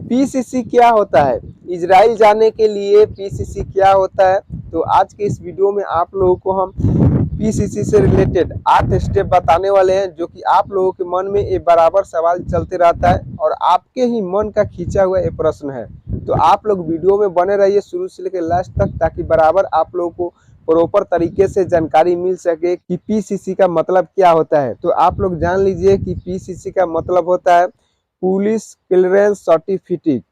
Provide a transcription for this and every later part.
PCC क्या होता है, इजराइल जाने के लिए पीसीसी क्या होता है। तो आज के इस वीडियो में आप लोगों को हम पीसीसी से रिलेटेड 8 स्टेप बताने वाले हैं, जो कि आप लोगों के मन में ये बराबर सवाल चलते रहता है और आपके ही मन का खींचा हुआ ये प्रश्न है। तो आप लोग वीडियो में बने रहिए शुरू से लेकर लास्ट तक, ताकि बराबर आप लोगों को प्रॉपर तरीके से जानकारी मिल सके कि पीसीसी का मतलब क्या होता है। तो आप लोग जान लीजिए कि पीसीसी का मतलब होता है पुलिस क्लियरेंस सर्टिफिकेट।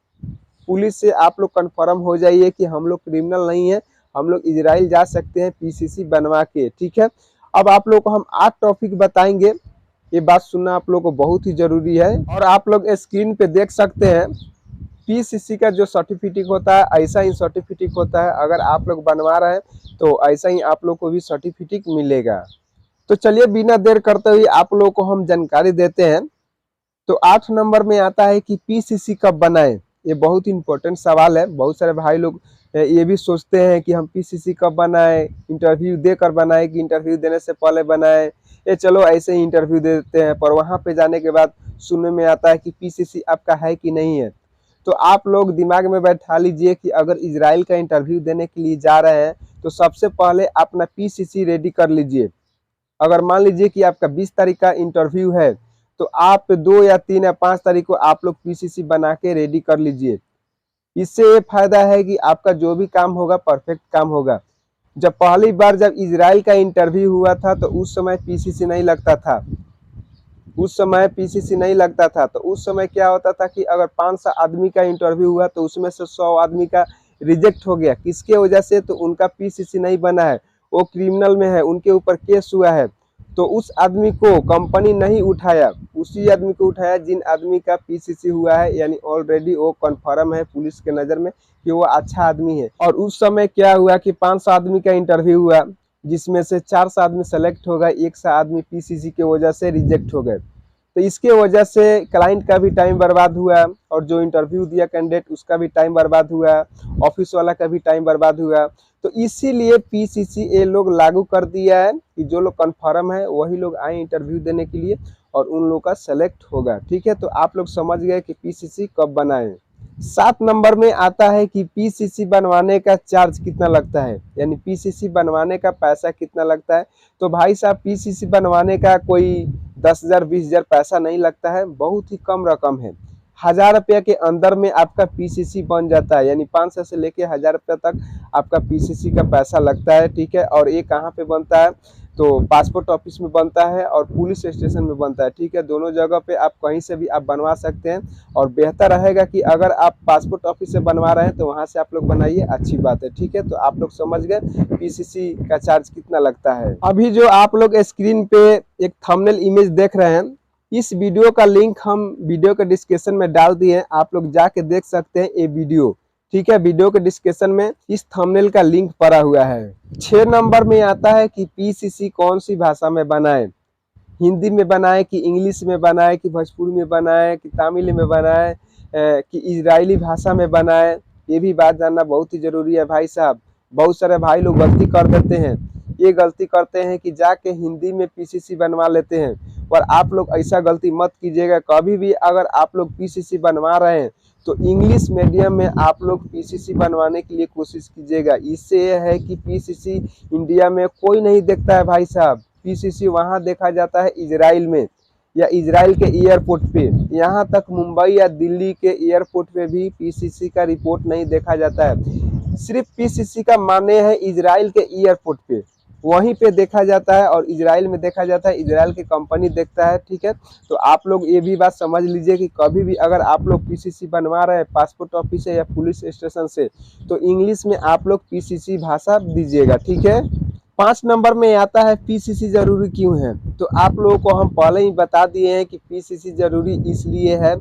पुलिस से आप लोग कंफर्म हो जाइए कि हम लोग क्रिमिनल नहीं है, हम लोग इजराइल जा सकते हैं पीसीसी बनवा के। ठीक है, अब आप लोग को हम 8 टॉपिक बताएंगे, ये बात सुनना आप लोग को बहुत ही जरूरी है। और आप लोग स्क्रीन पे देख सकते हैं पीसीसी का जो सर्टिफिकेट होता है ऐसा ही सर्टिफिकेट होता है। अगर आप लोग बनवा रहे हैं तो ऐसा ही आप लोग को भी सर्टिफिकेट मिलेगा। तो चलिए बिना देर करते हुए आप लोगों को हम जानकारी देते हैं। तो 8 नंबर में आता है कि पीसीसी कब बनाएं। ये बहुत इंपॉर्टेंट सवाल है। बहुत सारे भाई लोग ये भी सोचते हैं कि हम पीसीसी कब बनाएं, इंटरव्यू देकर बनाएं कि इंटरव्यू देने से पहले बनाएं। ये चलो ऐसे ही इंटरव्यू दे देते हैं, पर वहां पे जाने के बाद सुनने में आता है कि पीसीसी आपका है कि नहीं है। तो आप लोग दिमाग में बैठा लीजिए कि अगर इजराइल का इंटरव्यू देने के लिए जा रहे हैं तो सबसे पहले अपना पीसीसी रेडी कर लीजिए। अगर मान लीजिए कि आपका 20 तारीख का इंटरव्यू है तो आप 2 या 3 या 5 तारीख को आप लोग पीसीसी बना के रेडी कर लीजिए। इससे ये फायदा है कि आपका जो भी काम होगा परफेक्ट काम होगा। जब पहली बार जब इजराइल का इंटरव्यू हुआ था तो उस समय पीसीसी नहीं लगता था। तो उस समय क्या होता था कि अगर 500 आदमी का इंटरव्यू हुआ तो उसमें से 100 आदमी का रिजेक्ट हो गया। किसके वजह से? तो उनका पीसीसी नहीं बना है, वो क्रिमिनल में है, उनके ऊपर केस हुआ है। तो उस आदमी को कंपनी नहीं उठाया, उसी आदमी को उठाया जिन आदमी का पीसीसी हुआ है, यानी ऑलरेडी वो कन्फर्म है पुलिस के नज़र में कि वो अच्छा आदमी है। और उस समय क्या हुआ कि 500 आदमी का इंटरव्यू हुआ, जिसमें से 400 आदमी सेलेक्ट हो गए, 100 आदमी पीसीसी के वजह से रिजेक्ट हो गए। तो इसके वजह से क्लाइंट का भी टाइम बर्बाद हुआ और जो इंटरव्यू दिया कैंडिडेट उसका भी टाइम बर्बाद हुआ, ऑफिस वाला का भी टाइम बर्बाद हुआ। तो इसीलिए पीसीसी ये लोग लागू कर दिया है कि जो लोग कंफर्म है वही लोग आए इंटरव्यू देने के लिए और उन लोगों का सेलेक्ट होगा। ठीक है, तो आप लोग समझ गए कि पीसीसी कब बनाएं। 7 नंबर में आता है कि पीसीसी बनवाने का चार्ज कितना लगता है, यानी पीसीसी बनवाने का पैसा कितना लगता है। तो भाई साहब पीसीसी बनवाने का कोई 10,000 20,000 पैसा नहीं लगता है, बहुत ही कम रकम है। 1000 रुपये के अंदर में आपका पीसीसी बन जाता है, यानी 500 से लेके 1000 रुपये तक आपका पीसीसी का पैसा लगता है। ठीक है, और ये कहाँ पे बनता है? तो पासपोर्ट ऑफिस में बनता है और पुलिस स्टेशन में बनता है। ठीक है, दोनों जगह पे आप कहीं से भी आप बनवा सकते हैं और बेहतर रहेगा कि अगर आप पासपोर्ट ऑफिस से बनवा रहे हैं तो वहाँ से आप लोग बनाइए, अच्छी बात है। ठीक है, तो आप लोग समझ गए पीसीसी का चार्ज कितना लगता है। अभी जो आप लोग स्क्रीन पे एक थंबनेल इमेज देख रहे हैं, इस वीडियो का लिंक हम वीडियो के डिस्क्रिप्शन में डाल दिए हैं, आप लोग जाके देख सकते हैं ये वीडियो। ठीक है, वीडियो के डिस्क्रिप्शन में इस थंबनेल का लिंक पड़ा हुआ है। 6 नंबर में आता है कि पीसीसी कौन सी भाषा में बनाए, हिंदी में बनाए कि इंग्लिश में बनाए कि भोजपुरी में बनाए कि तमिल में बनाए कि इजरायली भाषा में बनाए। ये भी बात जानना बहुत ही जरूरी है भाई साहब। बहुत सारे भाई लोग गलती कर देते हैं, ये गलती करते हैं कि जाके हिंदी में पीसीसी बनवा लेते हैं। पर आप लोग ऐसा गलती मत कीजिएगा कभी भी। अगर आप लोग पीसीसी बनवा रहे हैं तो इंग्लिश मीडियम में आप लोग पीसीसी बनवाने के लिए कोशिश कीजिएगा। इससे यह है कि पीसीसी इंडिया में कोई नहीं देखता है भाई साहब, पीसीसी वहाँ देखा जाता है इजराइल में या इजराइल के एयरपोर्ट पे। यहाँ तक मुंबई या दिल्ली के एयरपोर्ट पे भी पीसीसी का रिपोर्ट नहीं देखा जाता है। सिर्फ पीसीसी का माने है इजराइल के एयरपोर्ट पे, वहीं पे देखा जाता है और इजराइल में देखा जाता है, इजराइल की कंपनी देखता है। ठीक है, तो आप लोग ये भी बात समझ लीजिए कि कभी भी अगर आप लोग पीसीसी बनवा रहे हैं पासपोर्ट ऑफिस से या पुलिस स्टेशन से तो इंग्लिश में आप लोग पीसीसी भाषा दीजिएगा। ठीक है, 5 नंबर में आता है पीसीसी जरूरी क्यों है। तो आप लोगों को हम पहले ही बता दिए हैं कि पीसीसी जरूरी इसलिए है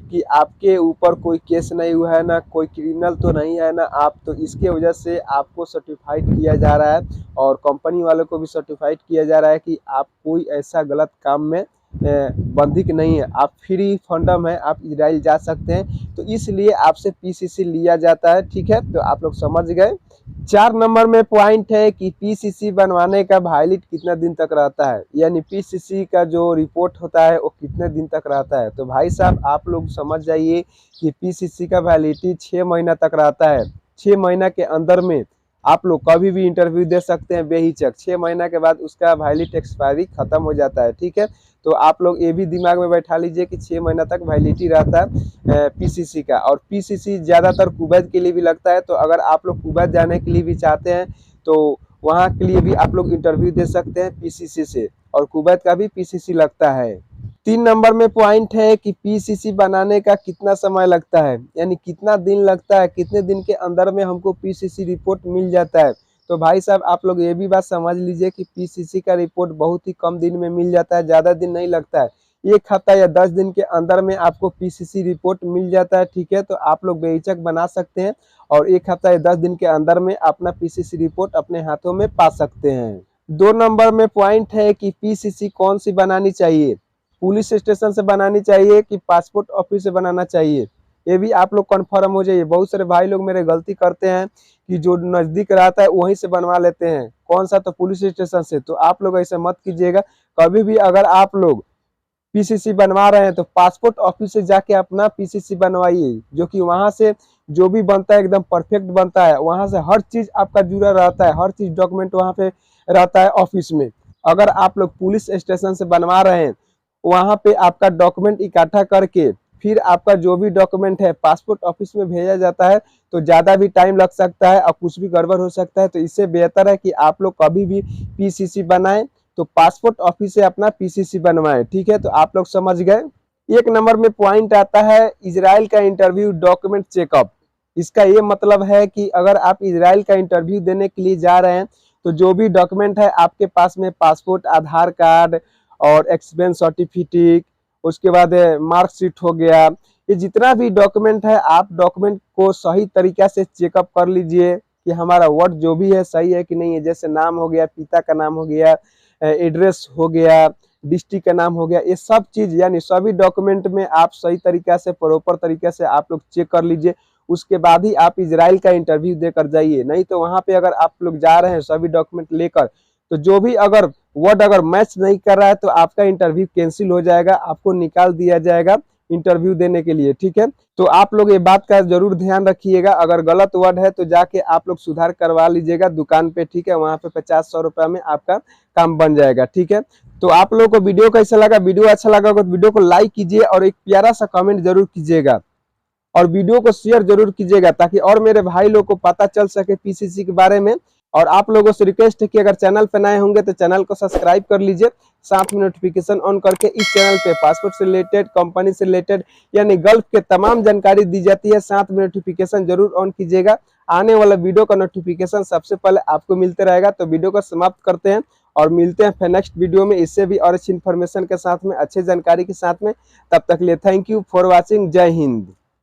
कि आपके ऊपर कोई केस नहीं हुआ है ना, कोई क्रिमिनल तो नहीं है ना आप, तो इसके वजह से आपको सर्टिफाइड किया जा रहा है और कंपनी वालों को भी सर्टिफाइड किया जा रहा है कि आप कोई ऐसा गलत काम में बंधिक नहीं है, आप फ्री फंडम है, आप इजराइल जा सकते हैं, तो इसलिए आपसे पीसीसी लिया जाता है। ठीक है, तो आप लोग समझ गए। 4 नंबर में पॉइंट है कि पीसीसी बनवाने का वैलिड कितना दिन तक रहता है, यानी पीसीसी का जो रिपोर्ट होता है वो कितने दिन तक रहता है। तो भाई साहब आप लोग समझ जाइए कि पीसीसी का वैलिडिटी 6 महीना तक रहता है। 6 महीना के अंदर में आप लोग कभी भी इंटरव्यू दे सकते हैं बेहिचक। 6 महीना के बाद उसका वैलिड एक्सपायरी खत्म हो जाता है। ठीक है, तो आप लोग ये भी दिमाग में बैठा लीजिए कि 6 महीना तक वैलिडिटी रहता है पीसीसी का। और पीसीसी ज़्यादातर कुवैत के लिए भी लगता है, तो अगर आप लोग कुवैत जाने के लिए भी चाहते हैं तो वहाँ के लिए भी आप लोग इंटरव्यू दे सकते हैं पीसीसी से, और कुवैत का भी पीसीसी लगता है। 3 नंबर में पॉइंट है कि पीसीसी बनाने का कितना समय लगता है, यानी कितना दिन लगता है, कितने दिन के अंदर में हमको पीसीसी रिपोर्ट मिल जाता है। तो भाई साहब आप लोग ये भी बात समझ लीजिए कि पीसीसी का रिपोर्ट बहुत ही कम दिन में मिल जाता है, ज़्यादा दिन नहीं लगता है। 1 हफ्ता या 10 दिन के अंदर में आपको पीसीसी रिपोर्ट मिल जाता है। ठीक है, तो आप लोग बेहिचक बना सकते हैं और 1 हफ्ता या 10 दिन के अंदर में अपना पीसीसी रिपोर्ट अपने हाथों में पा सकते हैं। 2 नंबर में पॉइंट है कि पीसीसी कौन सी बनानी चाहिए, पुलिस स्टेशन से बनानी चाहिए कि पासपोर्ट ऑफिस से बनाना चाहिए, ये भी आप लोग कंफर्म हो जाइए। बहुत सारे भाई लोग मेरे गलती करते हैं कि जो नज़दीक रहता है वहीं से बनवा लेते हैं, कौन सा, तो पुलिस स्टेशन से। तो आप लोग ऐसा मत कीजिएगा। कभी भी अगर आप लोग पीसीसी बनवा रहे हैं तो पासपोर्ट ऑफिस से जाके अपना पीसीसी बनवाइए, जो कि वहां से जो भी बनता है एकदम परफेक्ट बनता है। वहां से हर चीज आपका जुड़ा रहता है, हर चीज डॉक्यूमेंट वहां पे रहता है ऑफिस में। अगर आप लोग पुलिस स्टेशन से बनवा रहे हैं, वहां पे आपका डॉक्यूमेंट इकट्ठा करके फिर आपका जो भी डॉक्यूमेंट है पासपोर्ट ऑफिस में भेजा जाता है, तो ज़्यादा भी टाइम लग सकता है और कुछ भी गड़बड़ हो सकता है। तो इससे बेहतर है कि आप लोग कभी भी पीसीसी बनाएं तो पासपोर्ट ऑफिस से अपना पीसीसी बनवाएं। ठीक है, तो आप लोग समझ गए। 1 नंबर में पॉइंट आता है इजराइल का इंटरव्यू डॉक्यूमेंट चेकअप। इसका ये मतलब है कि अगर आप इजराइल का इंटरव्यू देने के लिए जा रहे हैं तो जो भी डॉक्यूमेंट है आपके पास में, पासपोर्ट, आधार कार्ड और एक्सपीरियंस सर्टिफिकेट, उसके बाद मार्कशीट हो गया, ये जितना भी डॉक्यूमेंट है आप डॉक्यूमेंट को सही तरीका से चेकअप कर लीजिए कि हमारा वर्ड जो भी है सही है कि नहीं है। जैसे नाम हो गया, पिता का नाम हो गया, एड्रेस हो गया, डिस्ट्रिक्ट का नाम हो गया, ये सब चीज़ यानी सभी डॉक्यूमेंट में आप सही तरीका से, प्रॉपर तरीके से आप लोग चेक कर लीजिए। उसके बाद ही आप इजराइल का इंटरव्यू देकर जाइए। नहीं तो वहाँ पे अगर आप लोग जा रहे हैं सभी डॉक्यूमेंट लेकर, तो जो भी अगर वर्ड अगर मैच नहीं कर रहा है तो आपका इंटरव्यू कैंसिल हो जाएगा, आपको निकाल दिया जाएगा इंटरव्यू देने के लिए। ठीक है, तो आप लोग ये बात का जरूर ध्यान रखिएगा। अगर गलत वर्ड है तो जाके आप लोग सुधार करवा लीजिएगा दुकान पे। ठीक है, वहाँ पे 50-100 रुपये में आपका काम बन जाएगा। ठीक है, तो आप लोगों को वीडियो कैसा लगा, वीडियो अच्छा लगा तो वीडियो को लाइक कीजिए और एक प्यारा सा कमेंट जरूर कीजिएगा, और वीडियो को शेयर जरूर कीजिएगा ताकि और मेरे भाई लोग को पता चल सके पीसीसी के बारे में। और आप लोगों से रिक्वेस्ट है कि अगर चैनल पे नए होंगे तो चैनल को सब्सक्राइब कर लीजिए, साथ में नोटिफिकेशन ऑन करके। इस चैनल पे पासपोर्ट से रिलेटेड, कंपनी से रिलेटेड यानी गल्फ के तमाम जानकारी दी जाती है। साथ में नोटिफिकेशन जरूर ऑन कीजिएगा, आने वाला वीडियो का नोटिफिकेशन सबसे पहले आपको मिलते रहेगा। तो वीडियो को समाप्त करते हैं और मिलते हैं फिर नेक्स्ट वीडियो में इससे भी और अच्छी इन्फॉर्मेशन के साथ में, अच्छी जानकारी के साथ में। तब तक लिए थैंक यू फॉर वॉचिंग। जय हिंद।